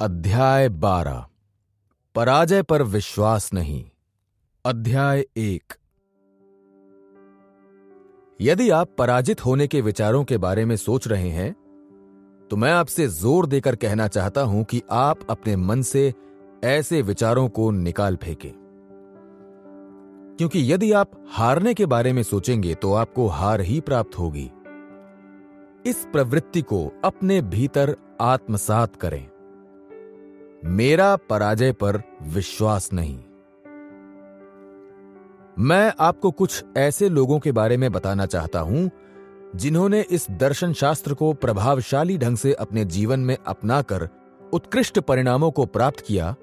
अध्याय 12 पराजय पर विश्वास नहीं। अध्याय 1। यदि आप पराजित होने के विचारों के बारे में सोच रहे हैं तो मैं आपसे जोर देकर कहना चाहता हूं कि आप अपने मन से ऐसे विचारों को निकाल फेंकें, क्योंकि यदि आप हारने के बारे में सोचेंगे तो आपको हार ही प्राप्त होगी। इस प्रवृत्ति को अपने भीतर आत्मसात करें। मेरा पराजय पर विश्वास नहीं। मैं आपको कुछ ऐसे लोगों के बारे में बताना चाहता हूं जिन्होंने इस दर्शन शास्त्र को प्रभावशाली ढंग से अपने जीवन में अपनाकर उत्कृष्ट परिणामों को प्राप्त किया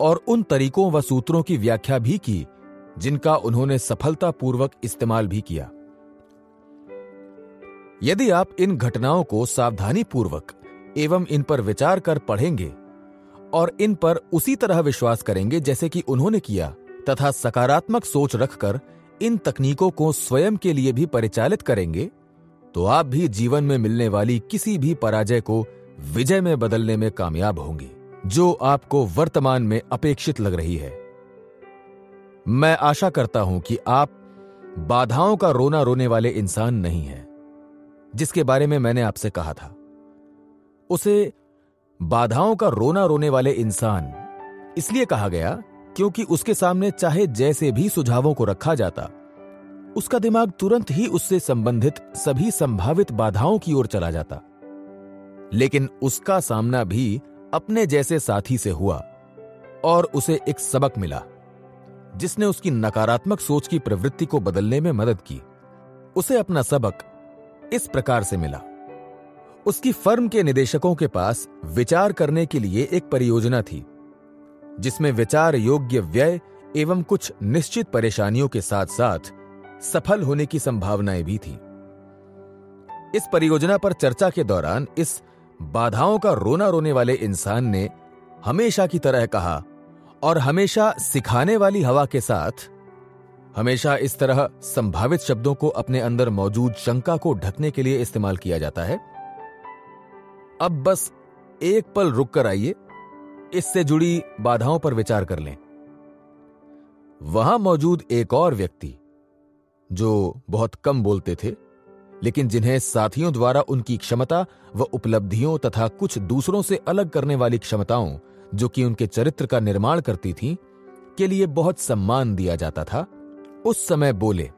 और उन तरीकों व सूत्रों की व्याख्या भी की जिनका उन्होंने सफलतापूर्वक इस्तेमाल भी किया। यदि आप इन घटनाओं को सावधानीपूर्वक एवं इन पर विचार कर पढ़ेंगे और इन पर उसी तरह विश्वास करेंगे जैसे कि उन्होंने किया तथा सकारात्मक सोच रखकर इन तकनीकों को स्वयं के लिए भी परिचालित करेंगे तो आप भी जीवन में मिलने वाली किसी भी पराजय को विजय में बदलने में कामयाब होंगे जो आपको वर्तमान में अपेक्षित लग रही है। मैं आशा करता हूं कि आप बाधाओं का रोना रोने वाले इंसान नहीं हैं जिसके बारे में मैंने आपसे कहा था। उसे बाधाओं का रोना रोने वाले इंसान इसलिए कहा गया क्योंकि उसके सामने चाहे जैसे भी सुझावों को रखा जाता उसका दिमाग तुरंत ही उससे संबंधित सभी संभावित बाधाओं की ओर चला जाता। लेकिन उसका सामना भी अपने जैसे साथी से हुआ और उसे एक सबक मिला जिसने उसकी नकारात्मक सोच की प्रवृत्ति को बदलने में मदद की। उसे अपना सबक इस प्रकार से मिला। उसकी फर्म के निदेशकों के पास विचार करने के लिए एक परियोजना थी जिसमें विचार योग्य व्यय एवं कुछ निश्चित परेशानियों के साथ साथ सफल होने की संभावनाएं भी थी। इस परियोजना पर चर्चा के दौरान इस बाधाओं का रोना रोने वाले इंसान ने हमेशा की तरह कहा और हमेशा सिखाने वाली हवा के साथ हमेशा इस तरह संभावित शब्दों को अपने अंदर मौजूद शंका को ढकने के लिए इस्तेमाल किया जाता है। अब बस एक पल रुक कर आइए, इससे जुड़ी बाधाओं पर विचार कर लें। वहां मौजूद एक और व्यक्ति जो बहुत कम बोलते थे लेकिन जिन्हें साथियों द्वारा उनकी क्षमता व उपलब्धियों तथा कुछ दूसरों से अलग करने वाली क्षमताओं जो कि उनके चरित्र का निर्माण करती थीं के लिए बहुत सम्मान दिया जाता था, उस समय बोले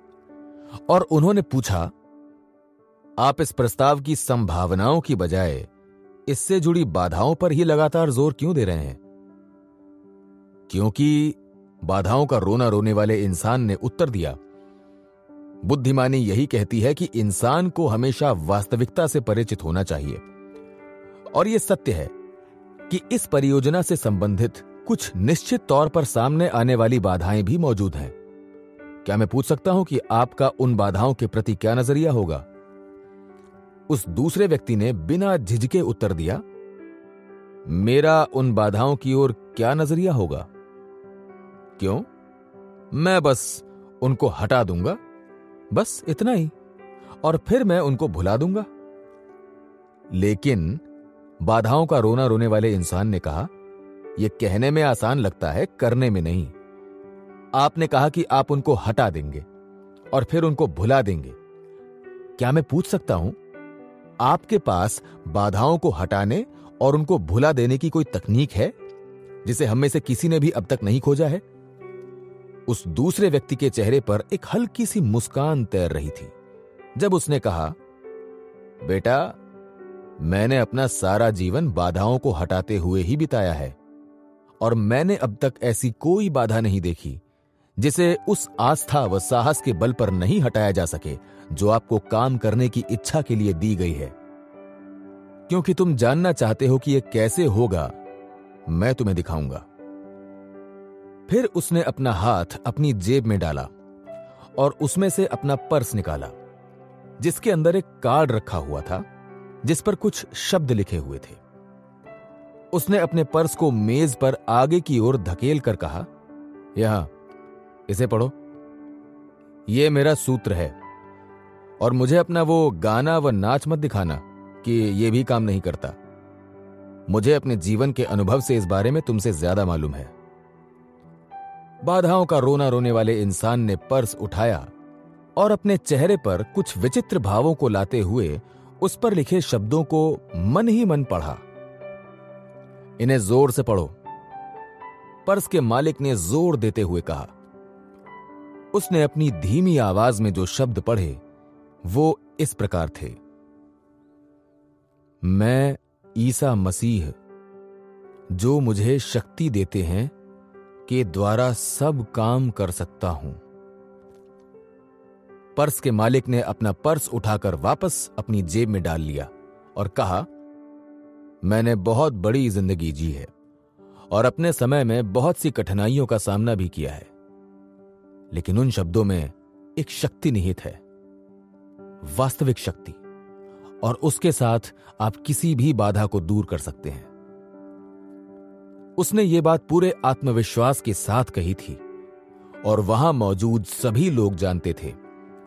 और उन्होंने पूछा, आप इस प्रस्ताव की संभावनाओं की बजाय इससे जुड़ी बाधाओं पर ही लगातार जोर क्यों दे रहे हैं? क्योंकि बाधाओं का रोना रोने वाले इंसान ने उत्तर दिया, बुद्धिमानी यही कहती है कि इंसान को हमेशा वास्तविकता से परिचित होना चाहिए और यह सत्य है कि इस परियोजना से संबंधित कुछ निश्चित तौर पर सामने आने वाली बाधाएं भी मौजूद हैं। क्या मैं पूछ सकता हूं कि आपका उन बाधाओं के प्रति क्या नजरिया होगा? उस दूसरे व्यक्ति ने बिना झिझके उत्तर दिया, मेरा उन बाधाओं की ओर क्या नजरिया होगा? क्यों? मैं बस उनको हटा दूंगा, बस इतना ही, और फिर मैं उनको भुला दूंगा। लेकिन बाधाओं का रोना रोने वाले इंसान ने कहा, यह कहने में आसान लगता है, करने में नहीं। आपने कहा कि आप उनको हटा देंगे और फिर उनको भुला देंगे। क्या मैं पूछ सकता हूं, आपके पास बाधाओं को हटाने और उनको भुला देने की कोई तकनीक है जिसे हम में से किसी ने भी अब तक नहीं खोजा है? उस दूसरे व्यक्ति के चेहरे पर एक हल्की सी मुस्कान तैर रही थी जब उसने कहा, बेटा, मैंने अपना सारा जीवन बाधाओं को हटाते हुए ही बिताया है और मैंने अब तक ऐसी कोई बाधा नहीं देखी जिसे उस आस्था व साहस के बल पर नहीं हटाया जा सके जो आपको काम करने की इच्छा के लिए दी गई है। क्योंकि तुम जानना चाहते हो कि यह कैसे होगा, मैं तुम्हें दिखाऊंगा। फिर उसने अपना हाथ अपनी जेब में डाला और उसमें से अपना पर्स निकाला जिसके अंदर एक कार्ड रखा हुआ था जिस पर कुछ शब्द लिखे हुए थे। उसने अपने पर्स को मेज पर आगे की ओर धकेल कर कहा, यहां, इसे पढ़ो। यह मेरा सूत्र है और मुझे अपना वो गाना व नाच मत दिखाना कि यह भी काम नहीं करता। मुझे अपने जीवन के अनुभव से इस बारे में तुमसे ज्यादा मालूम है। बाधाओं का रोना रोने वाले इंसान ने पर्स उठाया और अपने चेहरे पर कुछ विचित्र भावों को लाते हुए उस पर लिखे शब्दों को मन ही मन पढ़ा। इन्हें जोर से पढ़ो, पर्स के मालिक ने जोर देते हुए कहा। उसने अपनी धीमी आवाज में जो शब्द पढ़े वो इस प्रकार थे। मैं ईसा मसीह, जो मुझे शक्ति देते हैं, के द्वारा सब काम कर सकता हूं। पर्स के मालिक ने अपना पर्स उठाकर वापस अपनी जेब में डाल लिया और कहा, मैंने बहुत बड़ी जिंदगी जी है और अपने समय में बहुत सी कठिनाइयों का सामना भी किया है, लेकिन उन शब्दों में एक शक्ति निहित है, वास्तविक शक्ति, और उसके साथ आप किसी भी बाधा को दूर कर सकते हैं। उसने ये बात पूरे आत्मविश्वास के साथ कही थी और वहां मौजूद सभी लोग जानते थे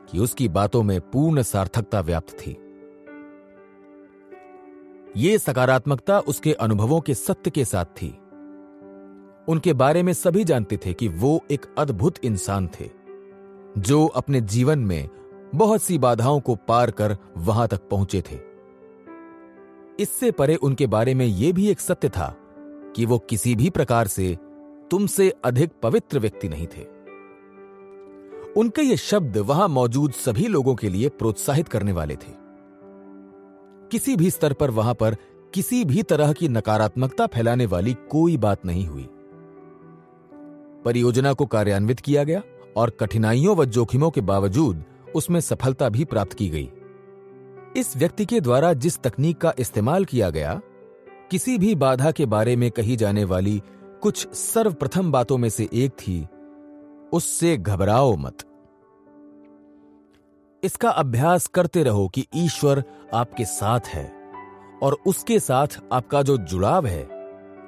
कि उसकी बातों में पूर्ण सार्थकता व्याप्त थी। ये सकारात्मकता उसके अनुभवों के सत्य के साथ थी। उनके बारे में सभी जानते थे कि वो एक अद्भुत इंसान थे जो अपने जीवन में बहुत सी बाधाओं को पार कर वहां तक पहुंचे थे। इससे परे उनके बारे में यह भी एक सत्य था कि वो किसी भी प्रकार से तुमसे अधिक पवित्र व्यक्ति नहीं थे। उनके ये शब्द वहां मौजूद सभी लोगों के लिए प्रोत्साहित करने वाले थे। किसी भी स्तर पर वहां पर किसी भी तरह की नकारात्मकता फैलाने वाली कोई बात नहीं हुई। परियोजना को कार्यान्वित किया गया और कठिनाइयों व जोखिमों के बावजूद उसमें सफलता भी प्राप्त की गई। इस व्यक्ति के द्वारा जिस तकनीक का इस्तेमाल किया गया, किसी भी बाधा के बारे में कही जाने वाली कुछ सर्वप्रथम बातों में से एक थी, उससे घबराओ मत। इसका अभ्यास करते रहो कि ईश्वर आपके साथ है और उसके साथ आपका जो जुड़ाव है,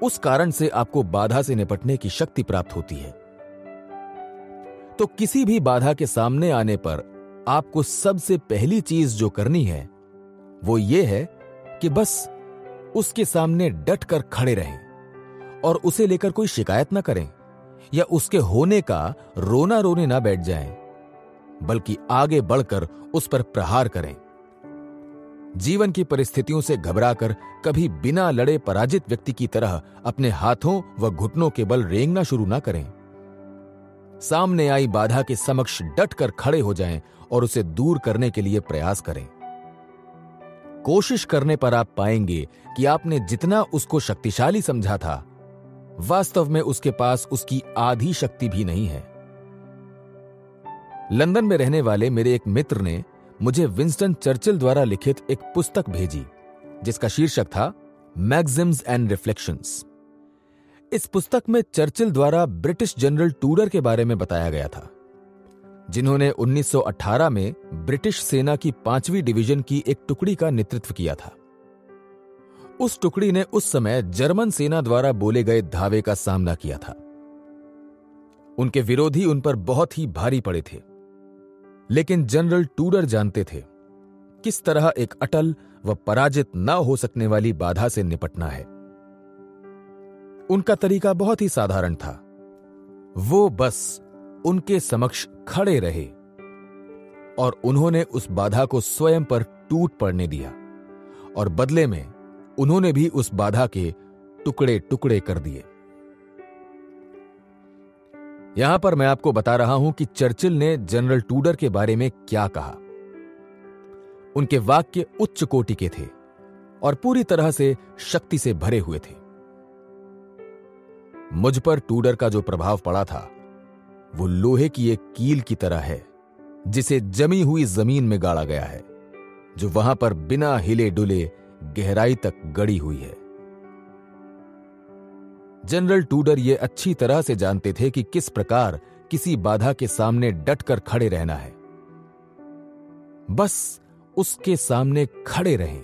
उस कारण से आपको बाधा से निपटने की शक्ति प्राप्त होती है। तो किसी भी बाधा के सामने आने पर आपको सबसे पहली चीज जो करनी है वो ये है कि बस उसके सामने डट कर खड़े रहें और उसे लेकर कोई शिकायत ना करें या उसके होने का रोना रोने ना बैठ जाएं, बल्कि आगे बढ़कर उस पर प्रहार करें। जीवन की परिस्थितियों से घबराकर कभी बिना लड़े पराजित व्यक्ति की तरह अपने हाथों व घुटनों के बल रेंगना शुरू ना करें। सामने आई बाधा के समक्ष डट कर खड़े हो जाएं और उसे दूर करने के लिए प्रयास करें। कोशिश करने पर आप पाएंगे कि आपने जितना उसको शक्तिशाली समझा था, वास्तव में उसके पास उसकी आधी शक्ति भी नहीं है। लंदन में रहने वाले मेरे एक मित्र ने मुझे विंस्टन चर्चिल द्वारा लिखित एक पुस्तक भेजी जिसका शीर्षक था मैग्जिम्स एंड रिफ्लेक्शंस। इस पुस्तक में चर्चिल द्वारा ब्रिटिश जनरल टूडर के बारे में बताया गया था, जिन्होंने 1918 में ब्रिटिश सेना की 5वीं डिवीजन की एक टुकड़ी का नेतृत्व किया था। उस टुकड़ी ने उस समय जर्मन सेना द्वारा बोले गए धावे का सामना किया था। उनके विरोधी उन पर बहुत ही भारी पड़े थे, लेकिन जनरल टूडर जानते थे किस तरह एक अटल व पराजित न हो सकने वाली बाधा से निपटना है। उनका तरीका बहुत ही साधारण था। वो बस उनके समक्ष खड़े रहे और उन्होंने उस बाधा को स्वयं पर टूट पड़ने दिया और बदले में उन्होंने भी उस बाधा के टुकड़े टुकड़े कर दिए। यहां पर मैं आपको बता रहा हूं कि चर्चिल ने जनरल टूडर के बारे में क्या कहा। उनके वाक्य उच्च कोटि के थे और पूरी तरह से शक्ति से भरे हुए थे। मुझ पर टूडर का जो प्रभाव पड़ा था वो लोहे की एक कील की तरह है जिसे जमी हुई जमीन में गाड़ा गया है, जो वहां पर बिना हिले डुले गहराई तक गड़ी हुई है। जनरल टूडर ये अच्छी तरह से जानते थे कि किस प्रकार किसी बाधा के सामने डटकर खड़े रहना है। बस उसके सामने खड़े रहें।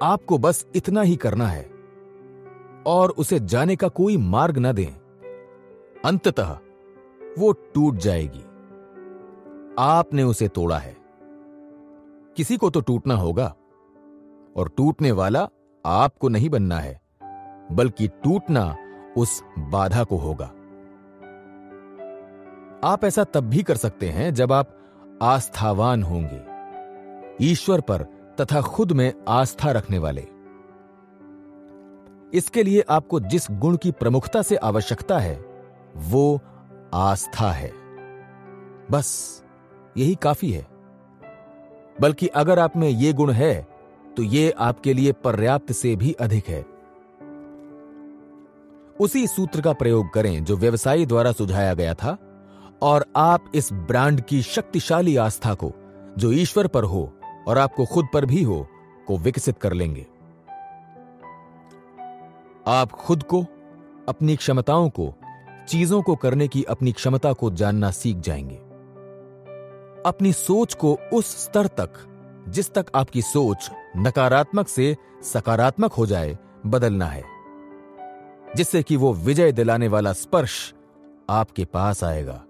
आपको बस इतना ही करना है और उसे जाने का कोई मार्ग न दें। अंततः वो टूट जाएगी। आपने उसे तोड़ा है। किसी को तो टूटना होगा और टूटने वाला आपको नहीं बनना है, बल्कि टूटना उस बाधा को होगा। आप ऐसा तब भी कर सकते हैं जब आप आस्थावान होंगे, ईश्वर पर तथा खुद में आस्था रखने वाले। इसके लिए आपको जिस गुण की प्रमुखता से आवश्यकता है वो आस्था है। बस यही काफी है। बल्कि अगर आप में ये गुण है तो ये आपके लिए पर्याप्त से भी अधिक है। उसी सूत्र का प्रयोग करें जो व्यवसायी द्वारा सुझाया गया था, और आप इस ब्रांड की शक्तिशाली आस्था को, जो ईश्वर पर हो और आपको खुद पर भी हो, को विकसित कर लेंगे। आप खुद को, अपनी क्षमताओं को, चीजों को करने की अपनी क्षमता को जानना सीख जाएंगे। अपनी सोच को उस स्तर तक, जिस तक आपकी सोच नकारात्मक से सकारात्मक हो जाए, बदलना है, जिससे कि वो विजय दिलाने वाला स्पर्श आपके पास आएगा।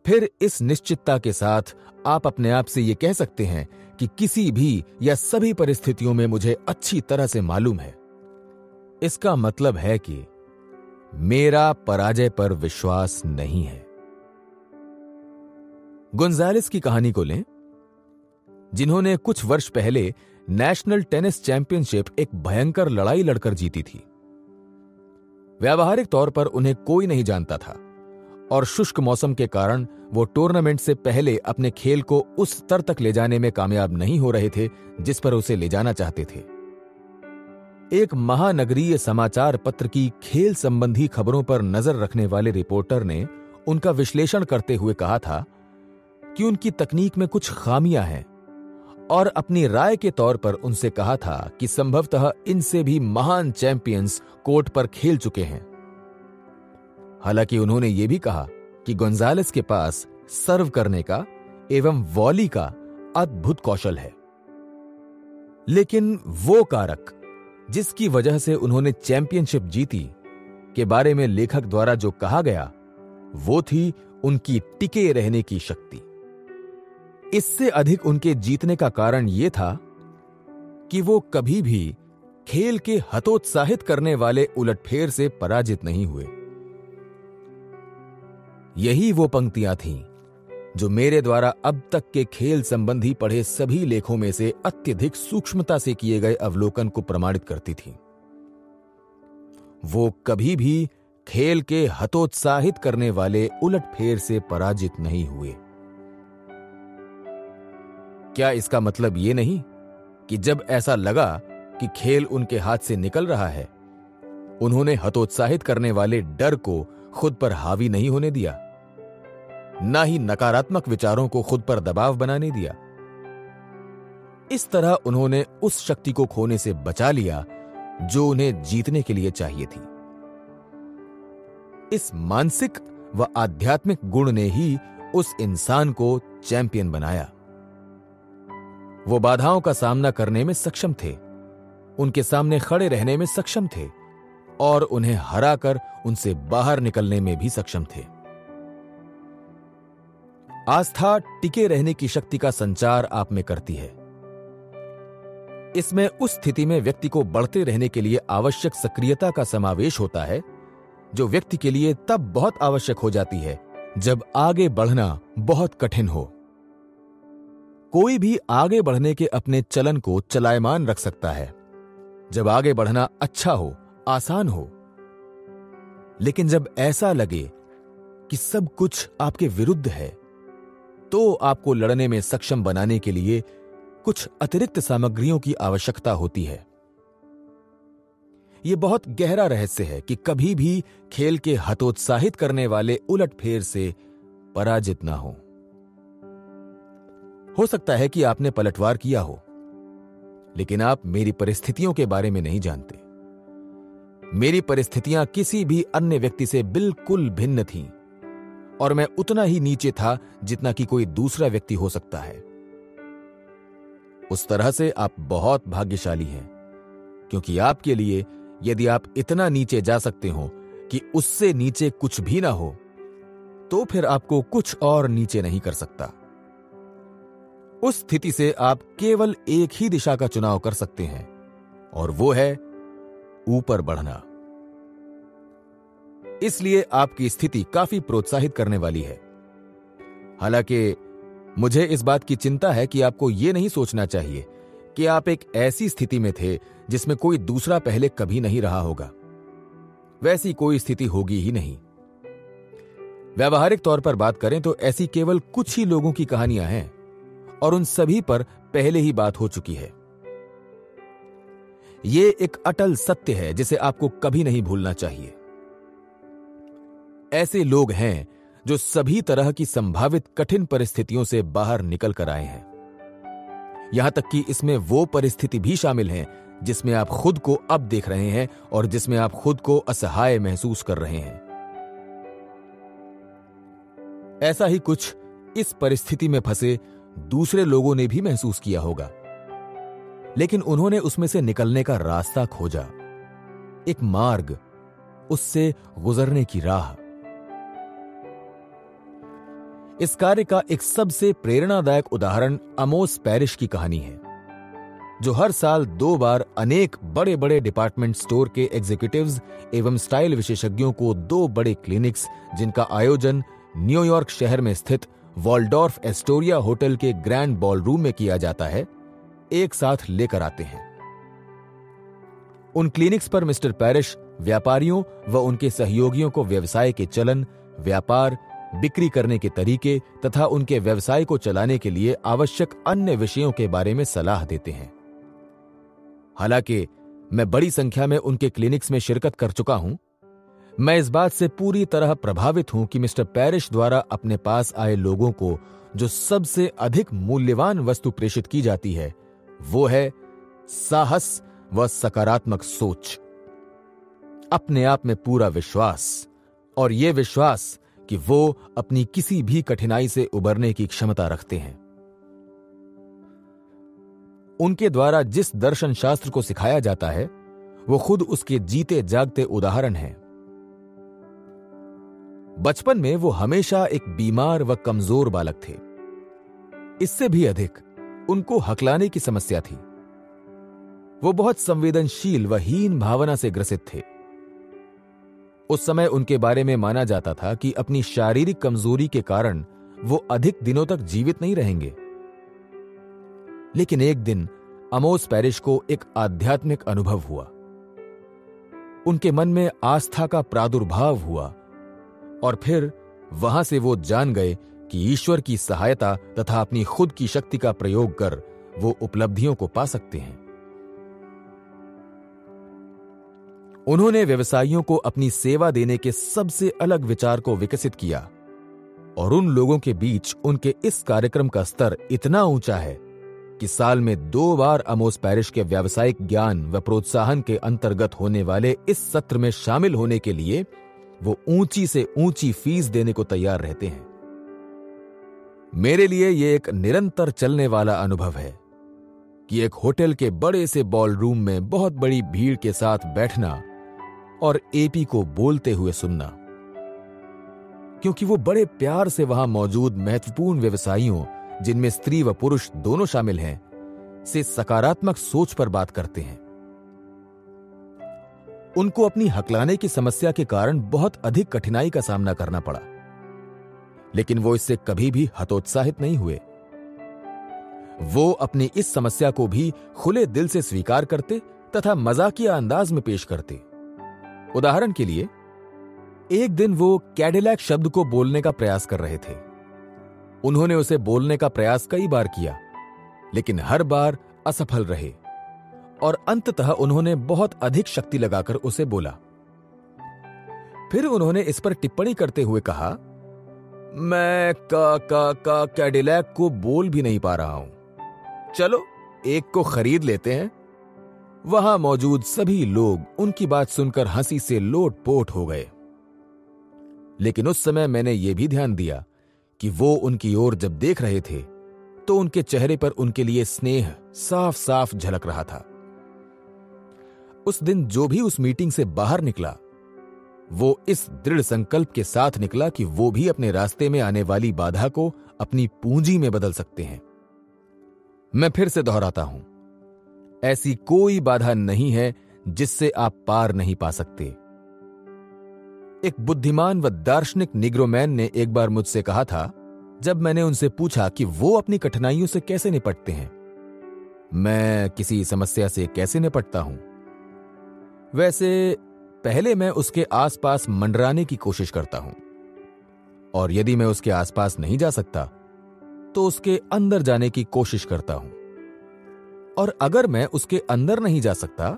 फिर इस निश्चितता के साथ आप अपने आप से यह कह सकते हैं कि किसी भी या सभी परिस्थितियों में मुझे अच्छी तरह से मालूम है। इसका मतलब है कि मेरा पराजय पर विश्वास नहीं है। गोंजालेस की कहानी को लें, जिन्होंने कुछ वर्ष पहले नेशनल टेनिस चैंपियनशिप एक भयंकर लड़ाई लड़कर जीती थी। व्यावहारिक तौर पर उन्हें कोई नहीं जानता था और शुष्क मौसम के कारण वो टूर्नामेंट से पहले अपने खेल को उस स्तर तक ले जाने में कामयाब नहीं हो रहे थे जिस पर उसे ले जाना चाहते थे। एक महानगरीय समाचार पत्र की खेल संबंधी खबरों पर नजर रखने वाले रिपोर्टर ने उनका विश्लेषण करते हुए कहा था कि उनकी तकनीक में कुछ खामियां हैं, और अपनी राय के तौर पर उनसे कहा था कि संभवतः इनसे भी महान चैंपियंस कोर्ट पर खेल चुके हैं। हालांकि उन्होंने यह भी कहा कि गोंजालेस के पास सर्व करने का एवं वॉली का अद्भुत कौशल है। लेकिन वो कारक जिसकी वजह से उन्होंने चैंपियनशिप जीती के बारे में लेखक द्वारा जो कहा गया, वो थी उनकी टिके रहने की शक्ति। इससे अधिक उनके जीतने का कारण यह था कि वो कभी भी खेल के हतोत्साहित करने वाले उलटफेर से पराजित नहीं हुए। यही वो पंक्तियां थीं जो मेरे द्वारा अब तक के खेल संबंधी पढ़े सभी लेखों में से अत्यधिक सूक्ष्मता से किए गए अवलोकन को प्रमाणित करती थीं। वो कभी भी खेल के हतोत्साहित करने वाले उलटफेर से पराजित नहीं हुए। क्या इसका मतलब यह नहीं कि जब ऐसा लगा कि खेल उनके हाथ से निकल रहा है, उन्होंने हतोत्साहित करने वाले डर को खुद पर हावी नहीं होने दिया, ना ही नकारात्मक विचारों को खुद पर दबाव बनाने दिया। इस तरह उन्होंने उस शक्ति को खोने से बचा लिया जो उन्हें जीतने के लिए चाहिए थी। इस मानसिक व आध्यात्मिक गुण ने ही उस इंसान को चैंपियन बनाया। वो बाधाओं का सामना करने में सक्षम थे, उनके सामने खड़े रहने में सक्षम थे और उन्हें हराकर उनसे बाहर निकलने में भी सक्षम थे। आस्था टिके रहने की शक्ति का संचार आप में करती है। इसमें उस स्थिति में व्यक्ति को बढ़ते रहने के लिए आवश्यक सक्रियता का समावेश होता है, जो व्यक्ति के लिए तब बहुत आवश्यक हो जाती है जब आगे बढ़ना बहुत कठिन हो। कोई भी आगे बढ़ने के अपने चलन को चलायमान रख सकता है जब आगे बढ़ना अच्छा हो, आसान हो। लेकिन जब ऐसा लगे कि सब कुछ आपके विरुद्ध है, तो आपको लड़ने में सक्षम बनाने के लिए कुछ अतिरिक्त सामग्रियों की आवश्यकता होती है। यह बहुत गहरा रहस्य है कि कभी भी खेल के हतोत्साहित करने वाले उलटफेर से पराजित ना हो सकता है कि आपने पलटवार किया हो, लेकिन आप मेरी परिस्थितियों के बारे में नहीं जानते। मेरी परिस्थितियां किसी भी अन्य व्यक्ति से बिल्कुल भिन्न थीं और मैं उतना ही नीचे था जितना कि कोई दूसरा व्यक्ति हो सकता है। उस तरह से आप बहुत भाग्यशाली हैं, क्योंकि आपके लिए यदि आप इतना नीचे जा सकते हो कि उससे नीचे कुछ भी ना हो, तो फिर आपको कुछ और नीचे नहीं कर सकता। उस स्थिति से आप केवल एक ही दिशा का चुनाव कर सकते हैं, और वो है ऊपर बढ़ना। इसलिए आपकी स्थिति काफी प्रोत्साहित करने वाली है। हालांकि मुझे इस बात की चिंता है कि आपको यह नहीं सोचना चाहिए कि आप एक ऐसी स्थिति में थे जिसमें कोई दूसरा पहले कभी नहीं रहा होगा। वैसी कोई स्थिति होगी ही नहीं। व्यावहारिक तौर पर बात करें तो ऐसी केवल कुछ ही लोगों की कहानियां हैं, और उन सभी पर पहले ही बात हो चुकी है। यह एक अटल सत्य है जिसे आपको कभी नहीं भूलना चाहिए। ऐसे लोग हैं जो सभी तरह की संभावित कठिन परिस्थितियों से बाहर निकल कर आए हैं। यहां तक कि इसमें वो परिस्थिति भी शामिल है जिसमें आप खुद को अब देख रहे हैं और जिसमें आप खुद को असहाय महसूस कर रहे हैं। ऐसा ही कुछ इस परिस्थिति में फंसे दूसरे लोगों ने भी महसूस किया होगा, लेकिन उन्होंने उसमें से निकलने का रास्ता खोजा, एक मार्ग, उससे गुजरने की राह। इस कार्य का एक सबसे प्रेरणादायक उदाहरण आमोस पैरिश की कहानी है, जो हर साल 2 बार अनेक बड़े बड़े डिपार्टमेंट स्टोर के एग्जीक्यूटिव्स एवं स्टाइल विशेषज्ञों को 2 बड़े क्लिनिक्स, जिनका आयोजन न्यूयॉर्क शहर में स्थित वॉल्डॉर्फ एस्टोरिया होटल के ग्रैंड बॉलरूम में किया जाता है, एक साथ लेकर आते हैं। उन क्लिनिक्स पर मिस्टर पैरिश व्यापारियों व उनके सहयोगियों को व्यवसाय के चलन, व्यापार, बिक्री करने के तरीके तथा उनके व्यवसाय को चलाने के लिए आवश्यक अन्य विषयों के बारे में सलाह देते हैं। हालांकि मैं बड़ी संख्या में उनके क्लिनिक्स में शिरकत कर चुका हूं, मैं इस बात से पूरी तरह प्रभावित हूं कि मिस्टर पैरिश द्वारा अपने पास आए लोगों को जो सबसे अधिक मूल्यवान वस्तु प्रेषित की जाती है, वो है साहस व सकारात्मक सोच, अपने आप में पूरा विश्वास, और यह विश्वास कि वो अपनी किसी भी कठिनाई से उबरने की क्षमता रखते हैं। उनके द्वारा जिस दर्शन शास्त्र को सिखाया जाता है, वो खुद उसके जीते जागते उदाहरण हैं। बचपन में वो हमेशा एक बीमार व कमजोर बालक थे। इससे भी अधिक उनको हकलाने की समस्या थी। वो बहुत संवेदनशील व हीन भावना से ग्रसित थे। उस समय उनके बारे में माना जाता था कि अपनी शारीरिक कमजोरी के कारण वो अधिक दिनों तक जीवित नहीं रहेंगे। लेकिन एक दिन आमोस पैरिश को एक आध्यात्मिक अनुभव हुआ। उनके मन में आस्था का प्रादुर्भाव हुआ, और फिर वहां से वो जान गए कि ईश्वर की सहायता तथा अपनी खुद की शक्ति का प्रयोग कर वो उपलब्धियों को पा सकते हैं। उन्होंने व्यवसायियों को अपनी सेवा देने के सबसे अलग विचार को विकसित किया, और उन लोगों के बीच उनके इस कार्यक्रम का स्तर इतना ऊंचा है कि साल में 2 बार आमोस पैरिश के व्यावसायिक ज्ञान व प्रोत्साहन के अंतर्गत होने वाले इस सत्र में शामिल होने के लिए वो ऊंची से ऊंची फीस देने को तैयार रहते हैं। मेरे लिए यह एक निरंतर चलने वाला अनुभव है कि एक होटल के बड़े से बॉलरूम में बहुत बड़ी भीड़ के साथ बैठना और एपी को बोलते हुए सुनना, क्योंकि वो बड़े प्यार से वहां मौजूद महत्वपूर्ण व्यवसायियों, जिनमें स्त्री व पुरुष दोनों शामिल हैं, से सकारात्मक सोच पर बात करते हैं। उनको अपनी हकलाने की समस्या के कारण बहुत अधिक कठिनाई का सामना करना पड़ा, लेकिन वो इससे कभी भी हतोत्साहित नहीं हुए। वो अपनी इस समस्या को भी खुले दिल से स्वीकार करते तथा मजाकिया अंदाज में पेश करते। उदाहरण के लिए, एक दिन वो कैडिलैक शब्द को बोलने का प्रयास कर रहे थे। उन्होंने उसे बोलने का प्रयास कई बार किया, लेकिन हर बार असफल रहे, और अंततः उन्होंने बहुत अधिक शक्ति लगाकर उसे बोला। फिर उन्होंने इस पर टिप्पणी करते हुए कहा, मैं का कैडिलैक को बोल भी नहीं पा रहा हूं, चलो एक को खरीद लेते हैं। वहां मौजूद सभी लोग उनकी बात सुनकर हंसी से लोटपोट हो गए। लेकिन उस समय मैंने यह भी ध्यान दिया कि वो उनकी ओर जब देख रहे थे तो उनके चेहरे पर उनके लिए स्नेह साफ साफ झलक रहा था। उस दिन जो भी उस मीटिंग से बाहर निकला, वो इस दृढ़ संकल्प के साथ निकला कि वो भी अपने रास्ते में आने वाली बाधा को अपनी पूंजी में बदल सकते हैं। मैं फिर से दोहराता हूं, ऐसी कोई बाधा नहीं है जिससे आप पार नहीं पा सकते। एक बुद्धिमान व दार्शनिक निग्रोमैन ने एक बार मुझसे कहा था, जब मैंने उनसे पूछा कि वो अपनी कठिनाइयों से कैसे निपटते हैं, मैं किसी समस्या से कैसे निपटता हूं, वैसे पहले मैं उसके आसपास मंडराने की कोशिश करता हूं, और यदि मैं उसके आसपास नहीं जा सकता तो उसके अंदर जाने की कोशिश करता हूं, और अगर मैं उसके अंदर नहीं जा सकता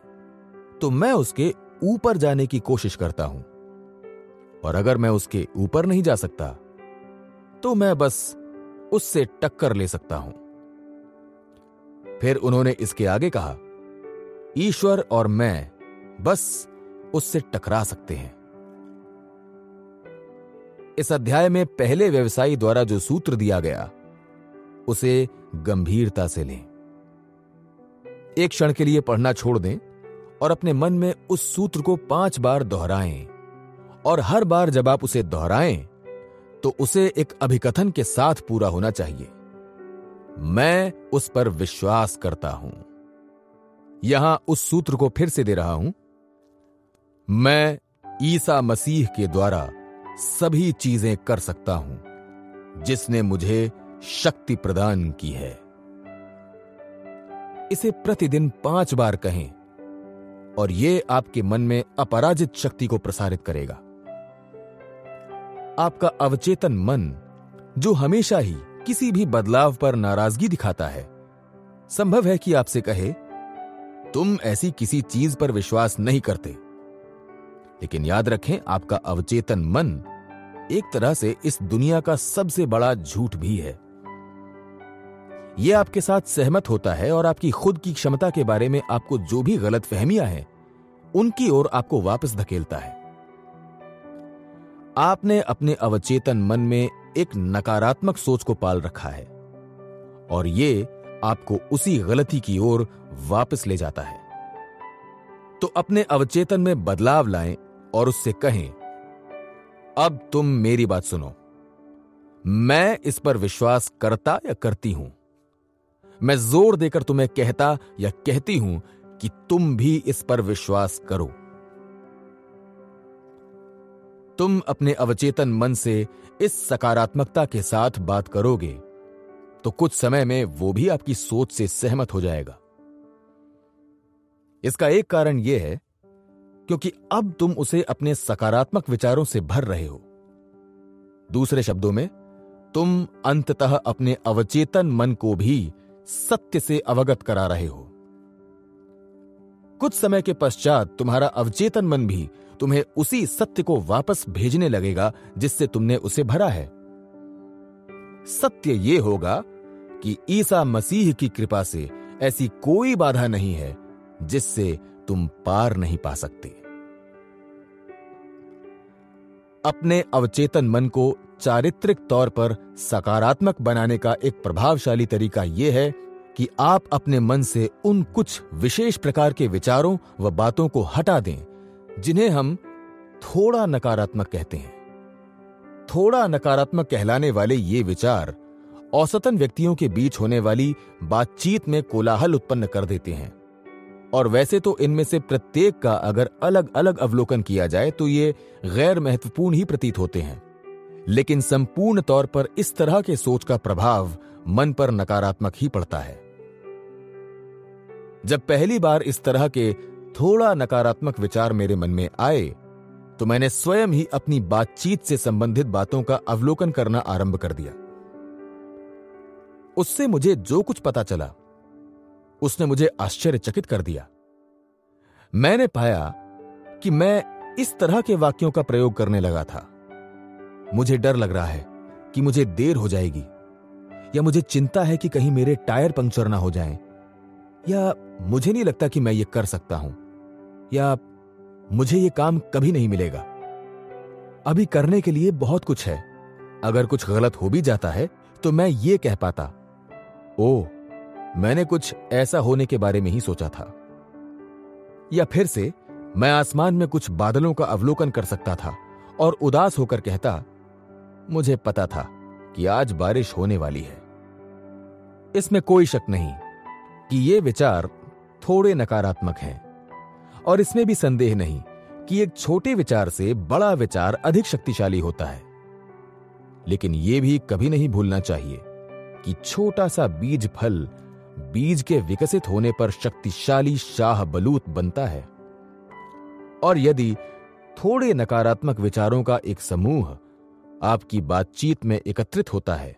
तो मैं उसके ऊपर जाने की कोशिश करता हूं, और अगर मैं उसके ऊपर नहीं जा सकता तो मैं बस उससे टक्कर ले सकता हूं। फिर उन्होंने इसके आगे कहा, ईश्वर और मैं बस उससे टकरा सकते हैं। इस अध्याय में पहले व्यवसायी द्वारा जो सूत्र दिया गया उसे गंभीरता से लें। एक क्षण के लिए पढ़ना छोड़ दें और अपने मन में उस सूत्र को 5 बार दोहराएं, और हर बार जब आप उसे दोहराएं तो उसे एक अभिकथन के साथ पूरा होना चाहिए, मैं उस पर विश्वास करता हूं। यहां उस सूत्र को फिर से दे रहा हूं, मैं ईसा मसीह के द्वारा सभी चीजें कर सकता हूं जिसने मुझे शक्ति प्रदान की है। इसे प्रतिदिन 5 बार कहें और यह आपके मन में अपराजित शक्ति को प्रसारित करेगा। आपका अवचेतन मन, जो हमेशा ही किसी भी बदलाव पर नाराजगी दिखाता है, संभव है कि आपसे कहे, तुम ऐसी किसी चीज पर विश्वास नहीं करते। लेकिन याद रखें, आपका अवचेतन मन एक तरह से इस दुनिया का सबसे बड़ा झूठ भी है। यह आपके साथ सहमत होता है और आपकी खुद की क्षमता के बारे में आपको जो भी गलतफहमियां हैं, उनकी ओर आपको वापस धकेलता है। आपने अपने अवचेतन मन में एक नकारात्मक सोच को पाल रखा है और यह आपको उसी गलती की ओर वापस ले जाता है। तो अपने अवचेतन में बदलाव लाएं और उससे कहें, अब तुम मेरी बात सुनो, मैं इस पर विश्वास करता या करती हूं। मैं जोर देकर तुम्हें कहता या कहती हूं कि तुम भी इस पर विश्वास करो। तुम अपने अवचेतन मन से इस सकारात्मकता के साथ बात करोगे तो कुछ समय में वो भी आपकी सोच से सहमत हो जाएगा। इसका एक कारण यह है क्योंकि अब तुम उसे अपने सकारात्मक विचारों से भर रहे हो। दूसरे शब्दों में, तुम अंततः अपने अवचेतन मन को भी सत्य से अवगत करा रहे हो। कुछ समय के पश्चात तुम्हारा अवचेतन मन भी तुम्हें उसी सत्य को वापस भेजने लगेगा जिससे तुमने उसे भरा है। सत्य यह होगा कि ईसा मसीह की कृपा से ऐसी कोई बाधा नहीं है जिससे तुम पार नहीं पा सकते। अपने अवचेतन मन को चारित्रिक तौर पर सकारात्मक बनाने का एक प्रभावशाली तरीका यह है कि आप अपने मन से उन कुछ विशेष प्रकार के विचारों व बातों को हटा दें जिन्हें हम थोड़ा नकारात्मक कहते हैं। थोड़ा नकारात्मक कहलाने वाले ये विचार औसतन व्यक्तियों के बीच होने वाली बातचीत में कोलाहल उत्पन्न कर देते हैं, और वैसे तो इनमें से प्रत्येक का अगर अलग अलग अवलोकन किया जाए तो ये गैर महत्वपूर्ण ही प्रतीत होते हैं। लेकिन संपूर्ण तौर पर इस तरह के सोच का प्रभाव मन पर नकारात्मक ही पड़ता है। जब पहली बार इस तरह के थोड़ा नकारात्मक विचार मेरे मन में आए तो मैंने स्वयं ही अपनी बातचीत से संबंधित बातों का अवलोकन करना आरंभ कर दिया। उससे मुझे जो कुछ पता चला उसने मुझे आश्चर्यचकित कर दिया। मैंने पाया कि मैं इस तरह के वाक्यों का प्रयोग करने लगा था, मुझे डर लग रहा है कि मुझे देर हो जाएगी, या मुझे चिंता है कि कहीं मेरे टायर पंक्चर ना हो जाएं, या मुझे नहीं लगता कि मैं ये कर सकता हूं, या मुझे ये काम कभी नहीं मिलेगा। अभी करने के लिए बहुत कुछ है, अगर कुछ गलत हो भी जाता है तो मैं ये कह पाता, ओह, मैंने कुछ ऐसा होने के बारे में ही सोचा था। या फिर से मैं आसमान में कुछ बादलों का अवलोकन कर सकता था और उदास होकर कहता, मुझे पता था कि आज बारिश होने वाली है। इसमें कोई शक नहीं कि ये विचार थोड़े नकारात्मक हैं, और इसमें भी संदेह नहीं कि एक छोटे विचार से बड़ा विचार अधिक शक्तिशाली होता है। लेकिन यह भी कभी नहीं भूलना चाहिए कि छोटा सा बीज फल बीज के विकसित होने पर शक्तिशाली शाह बलूत बनता है। और यदि थोड़े नकारात्मक विचारों का एक समूह आपकी बातचीत में एकत्रित होता है,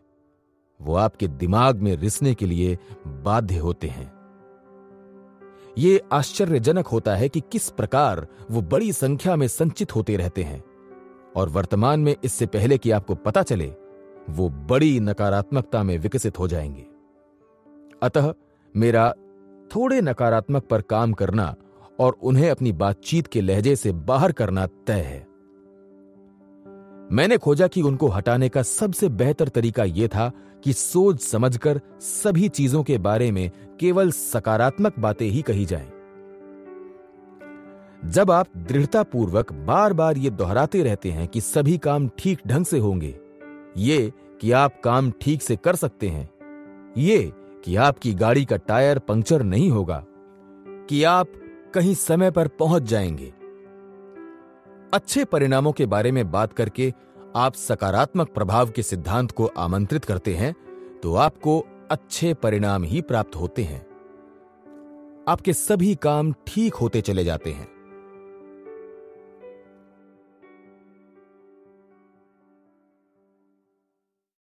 वो आपके दिमाग में रिसने के लिए बाध्य होते हैं। ये आश्चर्यजनक होता है कि किस प्रकार वो बड़ी संख्या में संचित होते रहते हैं, और वर्तमान में इससे पहले कि आपको पता चले वो बड़ी नकारात्मकता में विकसित हो जाएंगे। अतः मेरा थोड़े नकारात्मक पर काम करना और उन्हें अपनी बातचीत के लहजे से बाहर करना तय है। मैंने खोजा कि उनको हटाने का सबसे बेहतर तरीका यह था कि सोच समझकर सभी चीजों के बारे में केवल सकारात्मक बातें ही कही जाएं। जब आप दृढ़तापूर्वक बार बार ये दोहराते रहते हैं कि सभी काम ठीक ढंग से होंगे, ये कि आप काम ठीक से कर सकते हैं, ये कि आपकी गाड़ी का टायर पंक्चर नहीं होगा, कि आप कहीं समय पर पहुंच जाएंगे, अच्छे परिणामों के बारे में बात करके आप सकारात्मक प्रभाव के सिद्धांत को आमंत्रित करते हैं, तो आपको अच्छे परिणाम ही प्राप्त होते हैं। आपके सभी काम ठीक होते चले जाते हैं।